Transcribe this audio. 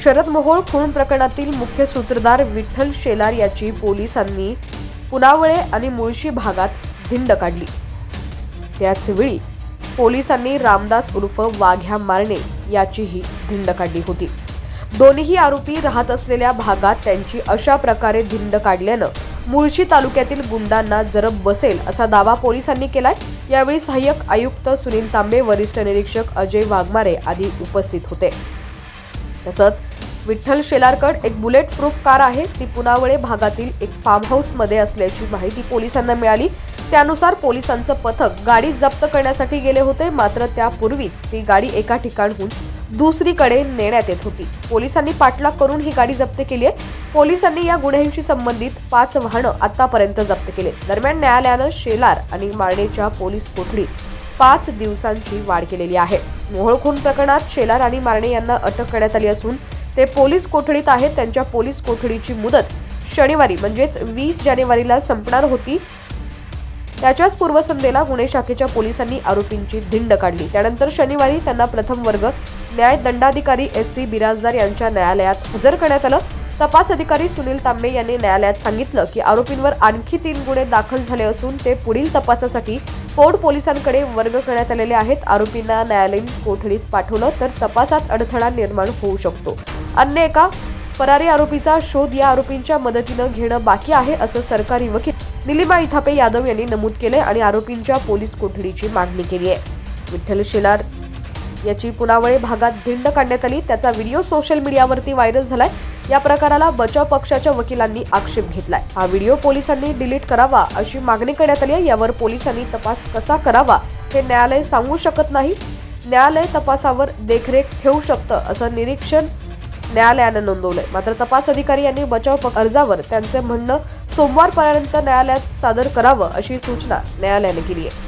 शरद मोहोळ खून प्रकरणातील मुख्य सूत्रधार विठ्ठल शेलार याची पोलिसांनी पुनावळे आणि मुळशी भागात धिंड काढली। त्याचवेळी पोलिसांनी रामदास उर्फ वाघ्या मारणे याचीही धिंड काढली होती। दोन्ही आरोपी राहत असलेल्या भागात त्यांची अशा प्रकारे धिंड काढल्यानं मुळशी तालुक्यातील गुंडांना जरब बसेल असा दावा पोलिसांनी केलाय। यावेळी सहाय्यक आयुक्त सुनील तांबे, वरिष्ठ निरीक्षक अजय वाघमारे आदी उपस्थित होते। तसंच विठ्ठल शेलारकड एक बुलेट प्रूफ कार आहे, ती पुनावळे भागातील एक फार्म हाऊस मध्ये असल्याची माहिती पोलिसांना मिळाली। त्यानुसार पोलिसांचं पथक गाडी जप्त करण्यासाठी गेले होते, मात्र त्यापूर्वीच ती गाडी एका ठिकाणहून दुसरीकडे नेण्यात येत होती। पोलिसांनी पाठलाग करून ही गाडी जप्त केली आहे। पोलिसांनी या गुन्ह्याशी संबंधित 5 वाहनं आतापर्यंत जप्त केले। दरम्यान न्यायालयानं शेलार आणि मारणेच्या पोलीस कोठडीत 5 दिवसांची वाढ केलेली आहे। मोहोळ खून प्रकरणात शेलार आणि मारणे यांना अटक करण्यात आली असून ते पोलीस कोठडीत आहेत। त्यांच्या पोलीस कोठडीची मुदत शनिवारी म्हणजेच 20 जानेवारीला संपणार होती। त्याच्याच पूर्वसंध्येला गुन्हे शाखेच्या पोलिसांनी आरोपींची धिंड काढली। त्यानंतर शनिवारी त्यांना प्रथम वर्ग न्याय दंडाधिकारी SC बिराजदार यांच्या न्यायालयात हजर करण्यात आलं। तपास अधिकारी सुनील तांबे यांनी न्यायालयात सांगितलं की आरोपींवर आणखी 3 गुन्हे दाखल झाले असून ते पुढील तपासासाठी फोर्ट पोलिसांकडे वर्ग करण्यात आलेले आहेत। आरोपींना न्यायालयीन कोठडीत पाठवलं तर तपासात अडथळा निर्माण होऊ शकतो। अन्य एका फरारी आरोपीचा शोध या आरोपींच्या मदतीनं घेणं बाकी आहे, असं सरकारी वकील निलिमा इथापे यादव यांनी नमूद केले आणि आरोपींच्या पोलीस कोठडीची मागणी केली आहे। विठ्ठल शेलार याची पुनावळे भागात धिंड काढण्यात आली, त्याचा व्हिडिओ सोशल मीडियावरती व्हायरल झालाय। या प्रकाराला बचाव पक्षाच्या वकिलांनी आक्षेप घेतलाय। हा व्हिडिओ पोलिसांनी डिलीट करावा अशी मागणी करण्यात आली आहे। यावर पोलिसांनी तपास कसा करावा हे न्यायालय सांगू शकत नाही। न्यायालय तपासावर देखरेख ठेवू शकतं असं निरीक्षण न्यायालयानं नोंदवलंय। मात्र तपास अधिकारी यांनी बचाव अर्जावर त्यांचे म्हणणं सोमवारपर्यंत न्यायालयात सादर करावं अशी सूचना न्यायालयाने केली आहे।